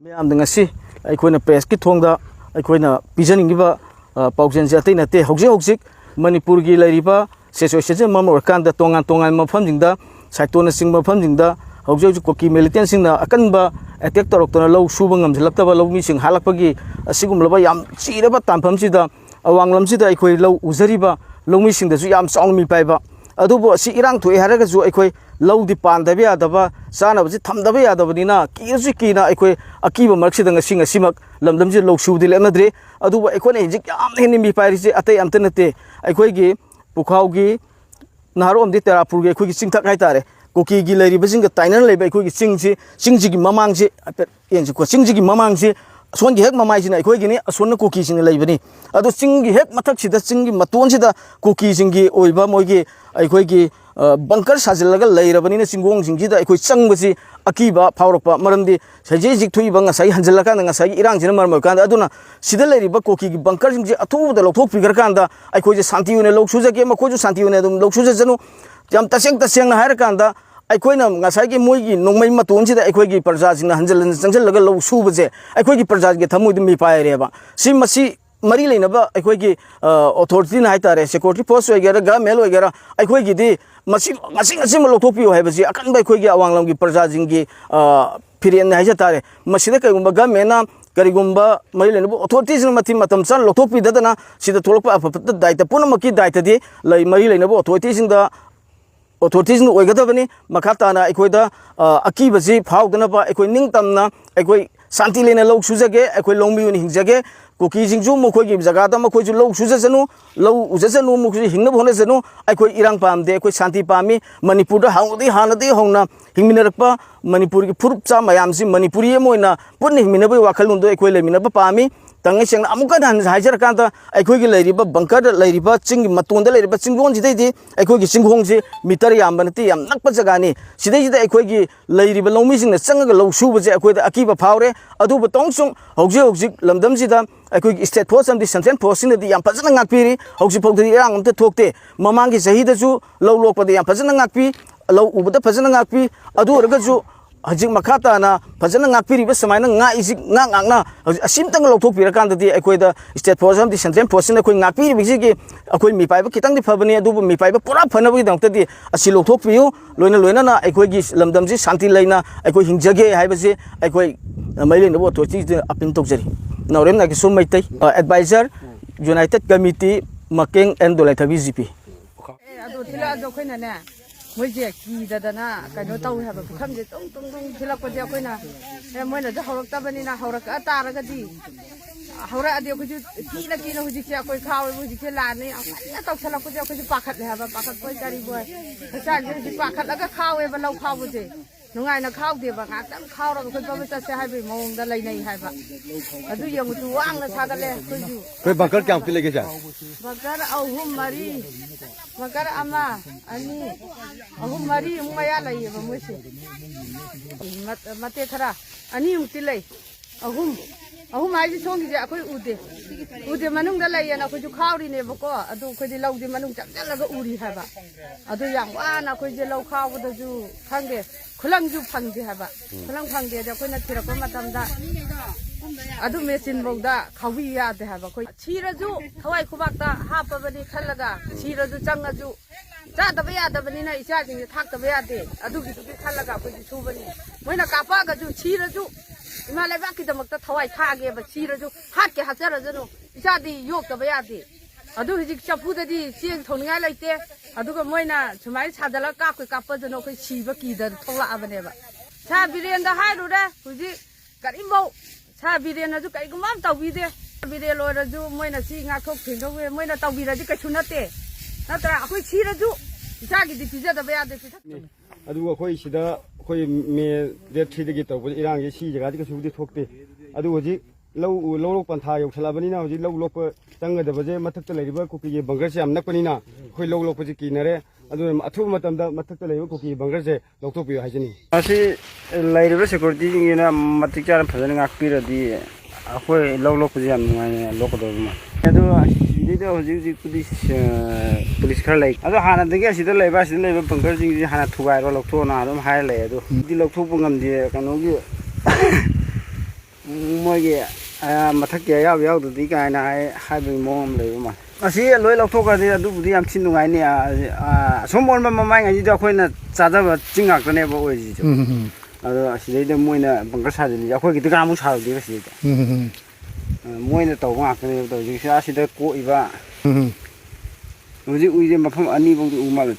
ma'am अखोन press की थोंग अखोन पीजनीब पाउजें अतई नाते हौजिक मनपुर की सिचुएशन मरकान तोान तोान मफम साइटोन चिंग मफम हौज कुकी मिलिटेंट अकनब एटेक तौरतना लौ सूब गमजलक्तब लौमी हालपगी चीरब तानफम अवांगलमसीद अखोई लौ उजरीब लौमी चाउन मी पाइब अदुबो असि इरांग थोए हारगजु अखोई लौदी पानदबे यादब चानबजे थमदबे यादबनिना कीजु कीना अखोई अकीब मरक्सिद ngasimak lamdamje lौ सूबदि लेमद्रे अदुबो अखोने हिजिक याम हेनि मी पाइरिसे अतै अमते नते अखोईगी पुखावगी नारोमदि तेरापुर गे अखोईगी चिंगथक हाइतारे कुकी की लेरिबसिंग ताइनन लेबे अखोईगी चिंगजी ममांगजे येंजी को चिंगजी ममांगजे सोनगी हेक ममाइसिना अखोईगिनी असोन कुकी सिंग लेबनी अदु चिंगी हेक मथकसिदा चिंगी मतोनसिदा कुकी सिंगी ओइबा मोइगी अखोईगी बंकर साजिलगा लेरबनिना चिंगोंग सिंगजिदा अखोई चंगबसि अकीबा फावरपा मरमदि सजे जिक्थुइबा ngасai hanjilakaन ngасai इरांगजिना मरमकान अदुना सिदा लेरिबा कुकी बंकर सिंगजि अथुबदा लौथोक पिगरकानदा अखोईजे शांति उने लौसुजगे मखोजु शांति उने अदुम लौसुजजनु याम तसेंग हायरकानदा अखोइना ngасai मोइगी नोंमै मतोनसिदा अखोईगी प्रजासिंगना हंजल चंगलगा लौ सुबजे अखोईगी प्रजागे थमुइदि मी पायरेबा सिमसी मरी लेनबा अखोईगी अथॉरिटी हाइतारे सिक्योरिटी फोर्स वगैरह गवर्नमेंट वगैरह अखोईगी मसिम लौथोपियो है अकनब अखोईगी अवांगलमगी प्रजासिंगी फिरेन है तारे मसीद कईगुंबा गवर्नमेंट करीगुंबा मरी लेनबा अथॉरिटीज मति मतम चा लौथोपीदना सिदा थोलकपा अफत दायित्व पुनमकी दायित्वदि मरी लेनबा अथॉरिटीजिंदा अथॉरिटीज ओइगदबनी मखा ताना अखोइदा अकीबजी फाउदनबा अखोइ निंगतमना अखोइ शांति लेना लौ सुजगे अखोइ लौमीउनि हिंजगे कुकी जिंजु मखोइगी जगादा मखोइजु लौ सुजजनु लौ उजजनु मखोइ हिंगनब होनजनु अखोइ इरांग पामदे अखोइ शांति पामी मणिपुर हाउदी हानदे होना हिंगमिनरपा मणिपुर की फुरुपचा मयामसि मणिपुरी मोइना पुन हिंगमिनब वाखलुंदो अखोइ लेमिनब पामी तंगे सेंग अमुकन हाइजरकांदा अखोइगी लेरिबा बंकर लेरिबा चिंग मतोंदा लेरिबा चिंगोन जिदैदि अखोइगी चिंगोंजे मीटर यामबनति याम नकप जगानी सिदैजिदा अखोइगी लेरिबा लौमीसिंगना चंगगा लौ सुबजे अखोइदा अकीबा फावरे अदुबो तोंगसुंग हौजिक लमदमजिदा अखोइगी स्टेट फोर्स अमदि सेंट्रल फोर्ससिनदि याम फजना ngakpiri हौजिक फौदि इरांग अमते थोकते ममांगी सहीदजु लौ लोकपदि याम फजना ngakpi लौ उबदा फजना ngakpi अदु ओरगजु हजिक मखाताना फजना ngakpiriबा समायना ngaizik ngakna असिमतंग लौथोकपिरकांददि अखोइदा स्टेट फोर्स अमदि सेंट्रल फोर्ससिन अखोइ ngakpiriबिसिगी अखोइ मिपाइबा खितंगदि फबनि अदुबो मिपाइबा पुरा फनबगि दंतदि असि लौथोकपियु लोइना अखोइगी लमदमजि शांति लेना अखोइ हिंजगे हाइबसे अखोइ मैलेनबो अथॉरिटी अपील तौजरी नौरेम नाकि सुम मैतै एडवाइजर यूनाइटेड कमिटी मकेंग एंड दोलाइथबी जीपी अदो थिला जो खैनाने मोइजे कीददना कनो तौ हाबा बुखमजे तुम थिलकपजे अखैना मोइना जो हौरक्तबनिना हौरक तारगदि हौरा अदि अखैजु कीना हुजिसे अखै खावे हुजिसे लाने अखैना तौसलकपजे अखैजु पाखत हाबा पाखत कोइ करी बोय साजे पाखत लगा खावे बा लौ खावजे नुंगाइना खावदेबा गातम खावरा अखै बाबा चसे हाबे मौंगदा लैनै हाबा अदु यंगु वांगना सागले अखैजु कोइ बंकर क्या पे लेके जा बंकर अहुम मरी बंकर अमा अनि अहुम मरी मया लैयेबा मोइसे मते खरा अनि मुक्ति लै अहुम आइजि सोंगिजे अखै उदे मनुंगदा लैयना अखैजु खावरिनेबको अदु अखैदि लौदि मनुंग चंगलगा उरी हाबा अदु याम वाना अखैजे लौ खावदजु खंगे खुलंगजु फंगदे हाबा खुलंग फंगदे अखैना थिरकपा मतमदा अदु मेसिन बौदा खावि यादे हाबा अखै छिरजु थवाइ खुबाकता हापबनि खलगा छिरजु चंगजु चादबा यादबनिना इचाजिंगे थाकतबा यादे अदुगि खलगा अखैजु सुबनि मोइना कापागजु छिरजु इमा लेबाकिदमक्ता थवाइ खागेबा छिरजु हाके हाचरजनु इचादि योक्तबा यादे अदु हिजिक चफुददि चेंग थोनिङाइ लैते अदुगा मोइना सुमाइ सादला कापजनु अखै सिबा कीदा थोलाबनेबा सा बिरेनदा हाइरुरे हुजि करिमबौ सा बिरेनजु करिगुमा तौबिदे बिरे लोरजु मोइना सि ngaथोक फिंदोवे मोइना तौबिरदि कछु नते नत्रा अखै छिरजु इसागिदि पिजदबा यादे अदु अखोइ सिदा अखोइ मे डेट 3 दगी तौब इरांगे सी जगादि कसुदि थोकते अदु होजि लौ पंथा यौसलाबनिना होजि लौ लोक चंगदबजे मथक्ता लेरिबा कुकी बंगर से याम नकपनिना अखोइ लौ लोकपजि कीनरे अदु अथु मतमदा मथक्ता लेरिबा कुकी बंगर से लौथोपियो हाइजनि असि लेरिबा सिक्योरिटी जिंगिना मतिक चार फजन ngakpiradi अखोइ लौ लोकपजि याम नुङाइ लोकदबमा अदु सिदिदा होजि पुलिस खर लै अदु हानादगि असिदा लेबा बंकर जिंगि हाना थुगाइरो लौथोना अदुम हाय लै अदु दि लौथोपु ngamdi कनोगि ꯃꯣꯏꯒꯤ ꯃꯊꯛꯀꯤ ꯑꯌꯥꯎꯕ ꯌꯥꯎꯗꯗꯤ ꯀꯥꯏꯅ ꯍꯥꯏꯕꯒꯤ ꯃꯑꯣꯡ ꯑꯃ ꯂꯩꯕ ꯃꯥꯜꯂꯦ ꯑꯁꯤ ꯂꯣꯏ ꯂꯧꯊꯣꯛꯈ꯭ꯔꯗꯤ ꯑꯗꯨꯕꯨꯗꯤ ꯌꯥꯝ ꯊꯤ ꯅꯨꯡꯉꯥꯏꯅꯤ ꯑꯁꯣꯝ ꯑꯣꯟꯕ ꯃꯃꯥꯡꯉꯩꯁꯤꯗ ꯑꯩꯈꯣꯏꯅ ꯆꯥꯗꯕ ꯆꯤꯡ ꯉꯥꯛꯇꯅꯦꯕ ꯑꯣꯏꯔꯤꯁꯤꯁꯨ ꯑꯗꯣ ꯑꯁꯤꯗꯩꯗ ꯃꯣꯏꯅ ꯕꯪꯀꯔ ꯁꯥꯖꯤꯜꯂꯤꯁꯦ ꯑꯩꯈꯣꯏꯒꯤꯗꯤ ꯀꯅꯥꯃꯨꯛ ꯁꯥꯔꯨꯗꯦꯕ ꯁꯤꯗꯩꯗ ꯃꯣꯏꯅ ꯇꯧꯕ ꯉꯥꯛꯇꯅꯦꯕ ꯇꯧꯔꯤꯁꯦ ꯑꯁꯤꯗ ꯀꯣꯛꯏꯕ ꯍꯧꯖꯤꯛ ꯎꯏꯁꯦ ꯃꯐꯝ 2 ꯐꯥꯎꯗꯤ ꯎ ꯃꯥꯜꯂꯦ